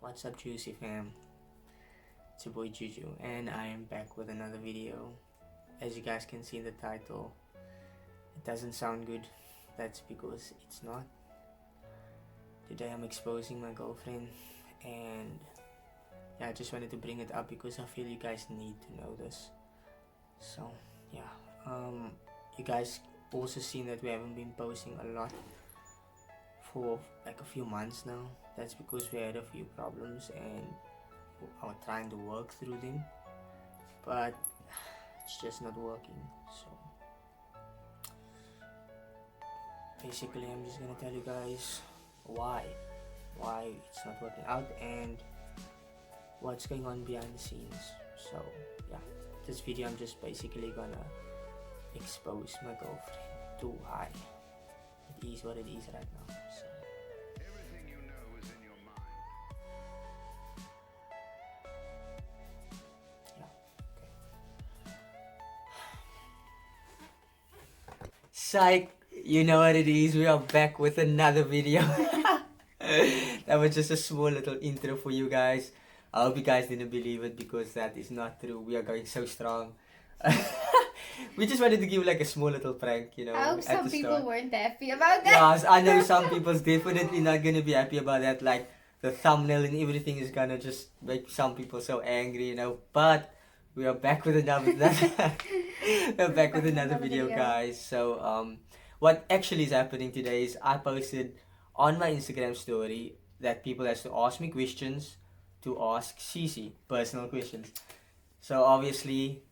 What's up, Jucee fam? It's your boy Juju, and I am back with another video. As you guys can see in the title, it doesn't sound good. That's because it's not. Today I'm exposing my girlfriend, and yeah, I just wanted to bring it up because I feel you guys need to know this. So yeah, you guys also seen that we haven't been posting a lot for like a few months now. That's because we had a few problems and I was trying to work through them, but it's just not working. So basically I'm just gonna tell you guys why it's not working out and what's going on behind the scenes. So yeah, this video I'm just basically gonna expose my girlfriend too high. It is what it is right now. So Everything you know is in your mind. yeah, okay. Psych, you know what it is. We are back with another video. That was just a small little intro for you guys. I hope you guys didn't believe it because that is not true. We are going so strong. We just wanted to give like a small little prank, you know. I hope at some the people start. weren't happy about that. Yes, I know some people's definitely not gonna be happy about that. Like the thumbnail and everything is gonna just make some people so angry, you know. But we are back with another we're back with another video, guys. So what actually is happening today is I posted on my Instagram story that people has to ask me questions to ask Cece personal questions. So obviously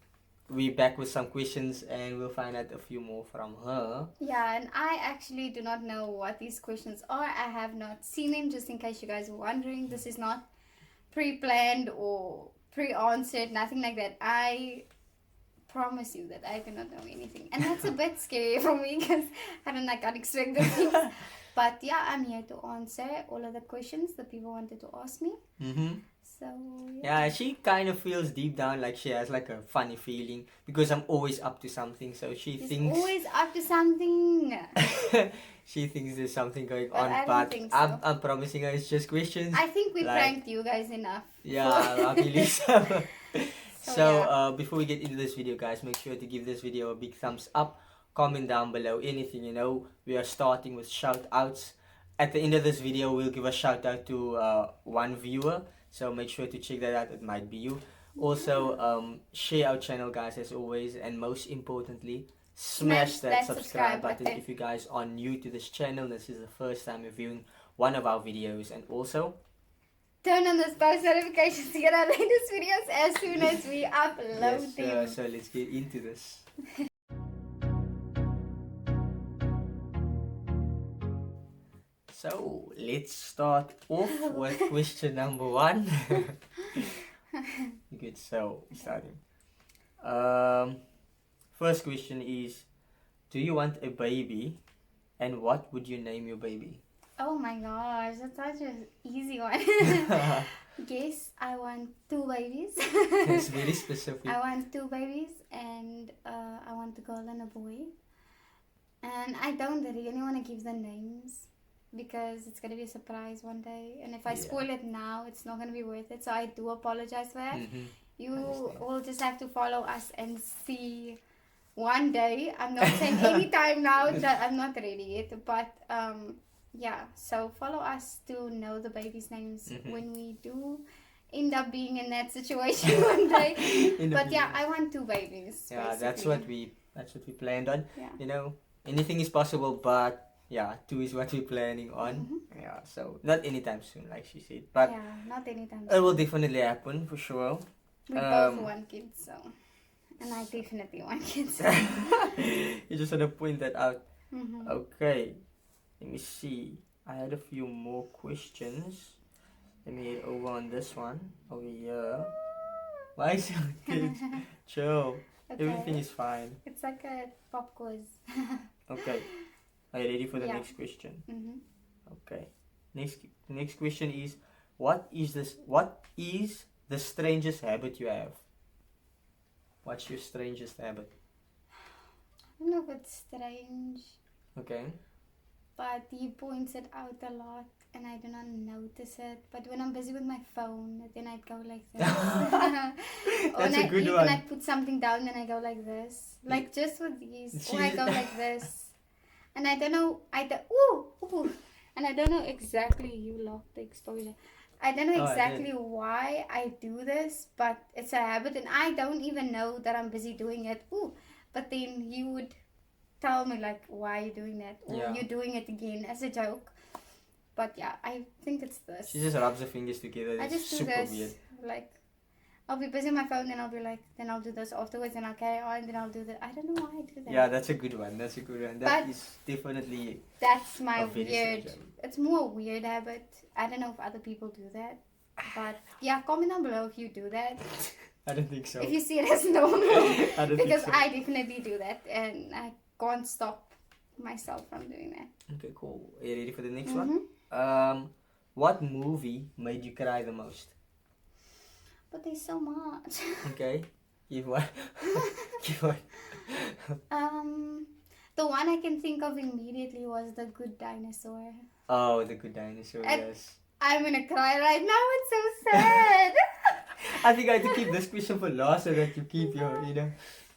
we back with some questions and we'll find out a few more from her. Yeah, and I actually do not know what these questions are. I have not seen them, just in case you guys were wondering. This is not pre-planned or pre-answered, nothing like that. I promise you that I do not know anything. And that's a bit scary for me because I don't like unexpected things. But yeah, I'm here to answer all of the questions that people wanted to ask me. Mm-hmm. So Yeah, she kind of feels deep down like she has like a funny feeling because I'm always up to something. So she She's thinks always up to something. she thinks there's something going But on, I don't but think so. I'm promising her it's just questions. I think we Like- pranked you guys enough. Yeah, I believe so. So yeah. before we get into this video, guys, make sure to give this video a big thumbs up. Comment down below anything, you know. We are starting with shout outs. At the end of this video, we'll give a shout out to one viewer. So make sure to check that out. It might be you. Also, share our channel, guys, as always. And most importantly, smash that subscribe button if you guys are new to this channel. This is the first time you're viewing one of our videos. And also, Turn on those post notifications to get our latest videos as soon as we upload them. so let's get into this. So let's start off with question number one. Good, so starting. First question is, do you want a baby, and what would you name your baby? Oh my gosh, that's such an easy one. Guess I want 2 babies. It's very specific. I want 2 babies, and I want a girl and a boy. And I don't really want to give them names because it's gonna be a surprise one day. And if I spoil it now, it's not gonna be worth it. So I do apologize for that. Mm-hmm. You will just have to follow us and see one day. I'm not saying anytime now that I'm not ready yet, but yeah, so follow us to know the babies' names when we do end up being in that situation one day. But yeah, I want 2 babies. Yeah, basically. that's what we planned on. Yeah. You know, anything is possible, but yeah, 2 is what we're planning on. Yeah, so not anytime soon, like she said, but yeah, not anytime it will soon. definitely happen for sure. We both want kids, so. And I definitely want kids. You just want to point that out. Mm-hmm. Okay, let me see. I had a few more questions. Let me head over on this one over here. Why is it good? Chill. Everything is fine. It's like a pop quiz. Okay. Are you ready for the Yeah. next question? Mm-hmm. Okay. Next question is, what is the strangest habit you have? What's your strangest habit? I don't know if it's strange. Okay. but he points it out a lot and I do not notice it. But when I'm busy with my phone, then I'd go like this. That's a good one. When I put something down, then I go like this. Like just with these. Or I go like this. And I don't know, ooh. And I don't know exactly, you locked the exposure. I don't know exactly why I do this, but it's a habit and I don't even know that I'm busy doing it. Ooh, but then you would tell me like, why are you doing that? Or you're doing it again as a joke. But yeah, I think it's this. She just rubs her fingers together. I just do super this. Weird. Like, I'll be busy on my phone, then I'll be like, then I'll do this afterwards, and I'll carry on, then I'll do that. I don't know why I do that. Yeah, that's a good one. That is definitely. That's my weird. It's more a weird habit. I don't know if other people do that, but yeah, comment down below if you do that. I don't think so. If you see it as normal, because think so. I definitely do that, and I can't stop myself from doing that. Okay, cool. Are you ready for the next one? What movie made you cry the most? But there's so much. Okay, give one. Give one. The one I can think of immediately was The Good Dinosaur. Oh, The Good Dinosaur. Yes. I'm gonna cry right now. It's so sad. I think I had to keep this question for last so that you keep your,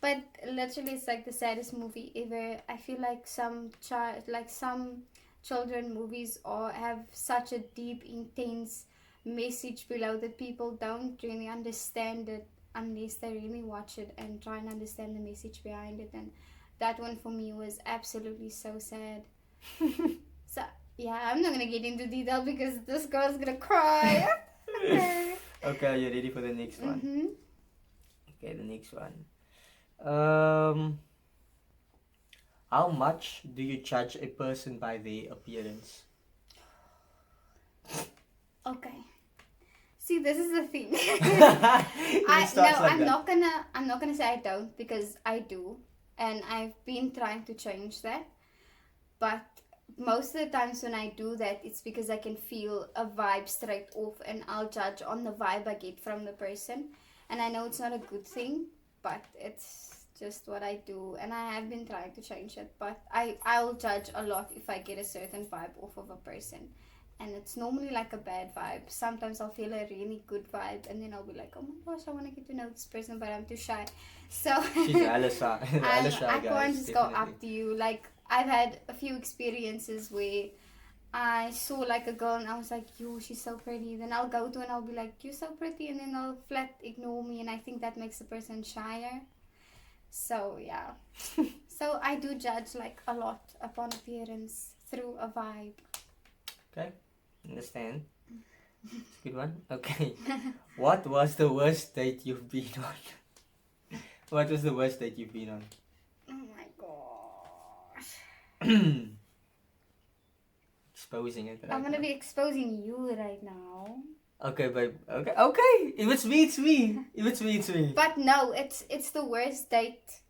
But literally, it's like the saddest movie ever. I feel like some children movies have such a deep, intense message below that people don't really understand it unless they really watch it and try and understand the message behind it. And that one for me was absolutely so sad. So yeah, I'm not gonna get into detail because this girl's gonna cry. Okay, are you ready for the next one? Mm-hmm. Okay, the next one. How much do you judge a person by their appearance? Okay. See, this is the thing. I'm not gonna say I don't, because I do, and I've been trying to change that. But most of the times when I do that, it's because I can feel a vibe straight off, and I'll judge on the vibe I get from the person. And I know it's not a good thing, but it's just what I do, and I have been trying to change it. But I'll judge a lot if I get a certain vibe off of a person. And it's normally like a bad vibe. Sometimes I'll feel a really good vibe, and then I'll be like, oh my gosh, I want to get to know this person, but I'm too shy. So She's Alisa. I can't just go up to you. Like, I've had a few experiences where I saw like a girl and I was like, yo, she's so pretty. Then I'll go to and I'll be like, you're so pretty, and then they'll flat ignore me, and I think that makes the person shyer. So yeah. So I do judge like a lot upon appearance through a vibe. Okay, understand. It's a good one. Okay. What was the worst date you've been on? What was the worst date you've been on? Oh my gosh. Exposing it right I'm gonna now. be exposing you right now. Okay, babe. Okay. If it's me, it's me. If it's me, it's me. But no, it's the worst date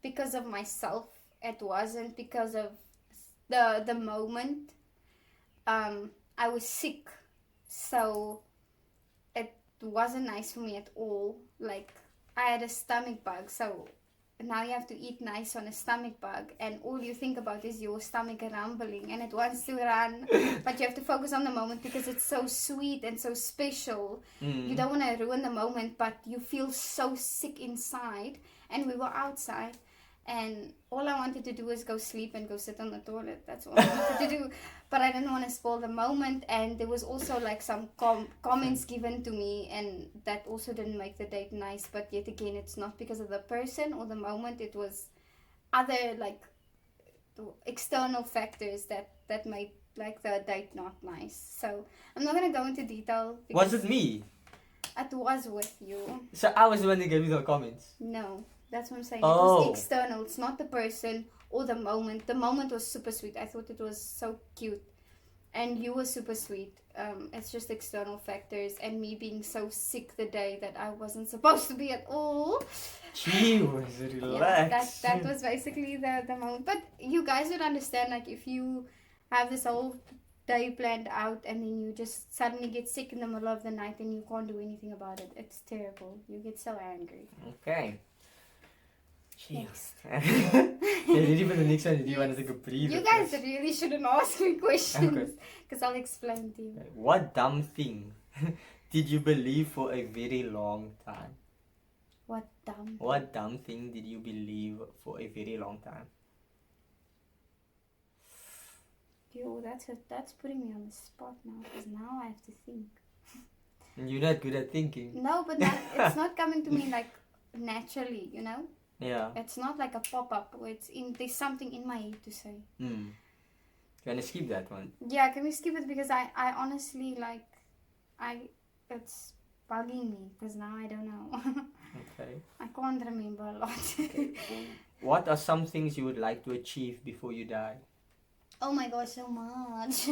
because of myself. It wasn't because of the moment. I was sick, so it wasn't nice for me at all. Like, I had a stomach bug, so now you have to eat nice on a stomach bug, and all you think about is your stomach rumbling and it wants to run. But you have to focus on the moment because it's so sweet and so special. You don't want to ruin the moment, but you feel so sick inside. And we were outside, and all I wanted to do was go sleep and go sit on the toilet. That's all I wanted to do. But I didn't want to spoil the moment, and there was also like some comments given to me, and that also didn't make the date nice. But yet again, it's not because of the person or the moment. It was other like external factors that made like the date not nice. So I'm not gonna go into detail. Was it me? It was with you. So I was the one that gave you the comments. No, that's what I'm saying. Oh. It was external. It's not the person or the moment. The moment was super sweet. I thought it was so cute. And you were super sweet. It's just external factors and me being so sick the day that I wasn't supposed to be at all. Gee, was relaxed. Yeah, that was basically the moment. But you guys would understand, like, if you have this whole day planned out and then you just suddenly get sick in the middle of the night and you can't do anything about it. It's terrible. You get so angry. Okay. Next. You're ready for the next one? Do you want to take a breather? You guys first? really shouldn't ask me questions because I'll explain to you. What dumb thing did you believe for a very long time? What dumb? What dumb thing did you believe for a very long time? Yo, that's putting me on the spot now because now I have to think. You're not good at thinking. No, but it's not coming to me like naturally, you know? Yeah. It's not like a pop-up where there's something in my head to say. You wanna skip that one? Yeah, can we skip it because I honestly it's bugging me because now I don't know. Okay. I can't remember a lot. What are some things you would like to achieve before you die? Oh my gosh, so much.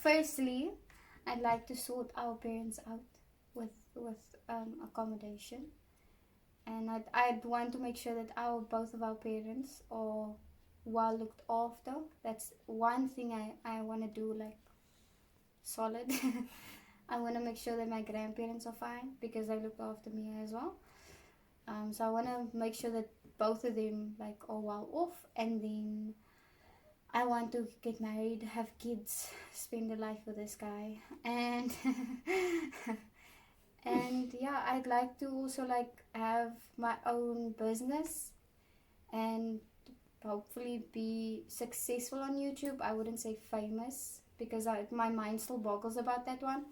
Firstly, I'd like to sort our parents out with accommodation, and I'd want to make sure that both of our parents are well looked after. That's one thing I want to do, like solid. I want to make sure that my grandparents are fine because they look after me as well. So I want to make sure that both of them like are well off, and then I want to get married, have kids, spend a life with this guy, and and yeah, I'd like to also like have my own business and hopefully be successful on YouTube. I wouldn't say famous because my mind still boggles about that one,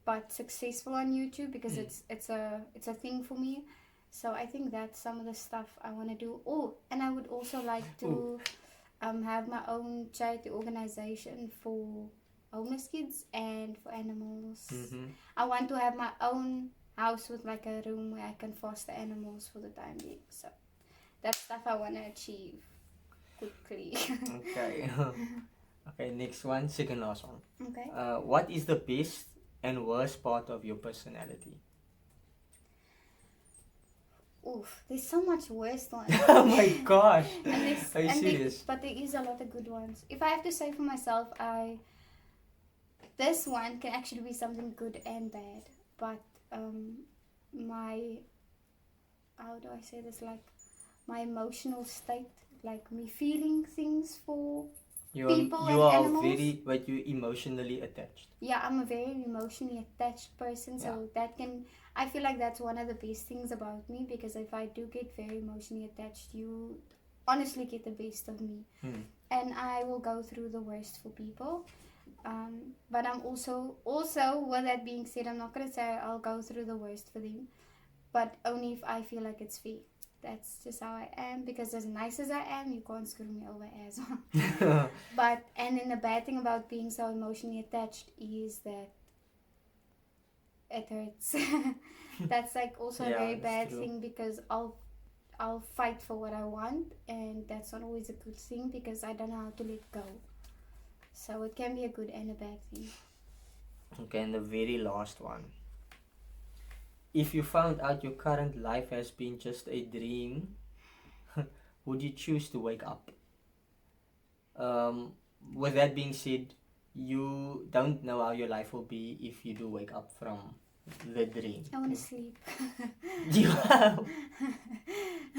but successful on YouTube because it's a thing for me. So I think that's some of the stuff I want to do. Oh, and I would also like to have my own charity organization for homeless kids and for animals. I want to have my own house with like a room where I can foster animals for the time being. So that's stuff I want to achieve quickly. Okay. Okay, next one, second last one. Okay. What is the best and worst part of your personality? Oof, there's so much worse ones. Oh my gosh. Are you and serious? but there is a lot of good ones. If I have to say for myself, this one can actually be something good and bad. But my, how do I say this? Like my emotional state, like me feeling things for people you and are animals. but you emotionally attached. Yeah, I'm a very emotionally attached person, so I feel like that's one of the best things about me, because if I do get very emotionally attached, you honestly get the best of me. And I will go through the worst for people. But I'm also with that being said, I'm not going to say I'll go through the worst for them, but only if I feel like it's fair. That's just how I am, because as nice as I am, you can't screw me over as well. And then the bad thing about being so emotionally attached is that it hurts. That's like also a very bad thing, because I'll fight for what I want, and that's not always a good thing because I don't know how to let go. So it can be a good and a bad thing. Okay, and the very last one. If you found out your current life has been just a dream, would you choose to wake up? With that being said, you don't know how your life will be if you do wake up from the dream. I want to sleep. Yeah.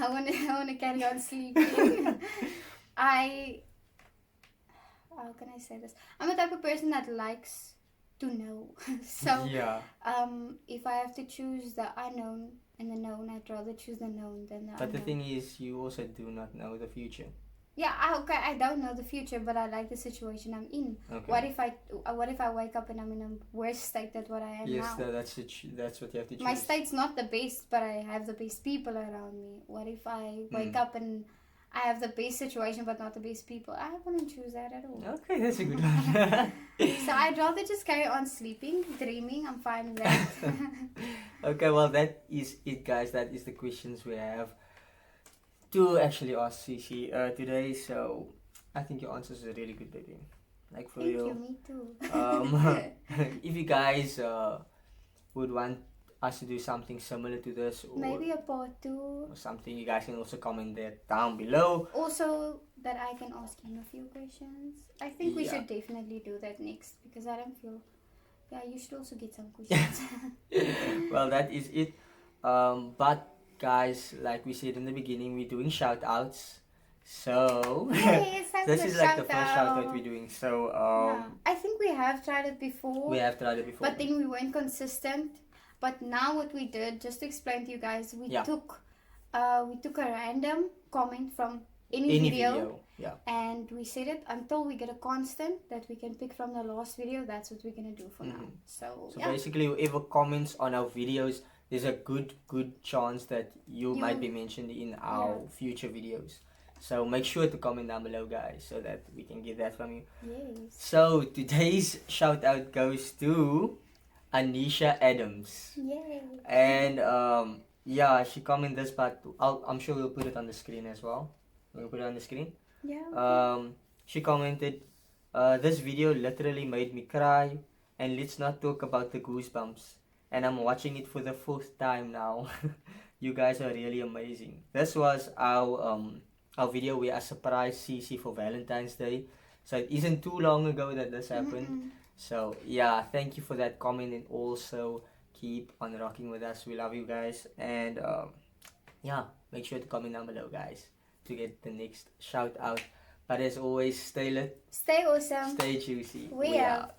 I want to carry on sleeping. How can I say this? I'm the type of person that likes to know. So if I have to choose the unknown and the known, I'd rather choose the known than the unknown. But the thing is, you also do not know the future. Yeah, I don't know the future, but I like the situation I'm in. Okay. What if I wake up and I'm in a worse state than what I am now? Yes, that's what you have to choose. My state's not the best, but I have the best people around me. What if I wake up and I have the best situation but not the best people? I wouldn't choose that at all. Okay, that's a good one. So I'd rather just carry on sleeping, dreaming. I'm fine with that. Okay, well, that is it, guys. That is the questions we have to actually ask Cece today. So I think your answers are really good, baby. Like, for real. Thank you, me too. If you guys would want us to do something similar to this, or maybe a part 2 or something, you guys can also comment that down below. Also, that I can ask him a few questions. I think we should definitely do that next, because I don't feel. Yeah, you should also get some questions. Well, that is it. But guys, like we said in the beginning, we're doing shout outs. So Yay, it's time this for is like the shout first shout out out. we're doing. So Yeah. I think we have tried it before. we have tried it before. But then we weren't consistent. But now what we did, just to explain to you guys, we Yeah. took a random comment from any Any video, video. Yeah. and we set it until we get a constant that we can pick from the last video. That's what we're gonna do for now. So So yeah. basically, whoever comments on our videos, there's a good chance that you You- might be mentioned in our future videos. So make sure to comment down below, guys, so that we can get that from you. Yes. So today's shout out goes to Anisha Adams, Yay. and yeah, she commented this, but I'm sure we'll put it on the screen as well. We'll put it on the screen. Yeah. She commented, this video literally made me cry, and let's not talk about the goosebumps. And I'm watching it for the fourth time now. You guys are really amazing. This was our video where I surprised Cece for Valentine's Day. So it isn't too long ago that this happened. So yeah, thank you for that comment, and also keep on rocking with us. We love you guys, and yeah, make sure to comment down below, guys, to get the next shout out. But as always, stay lit, Stay awesome. stay juicy. We out.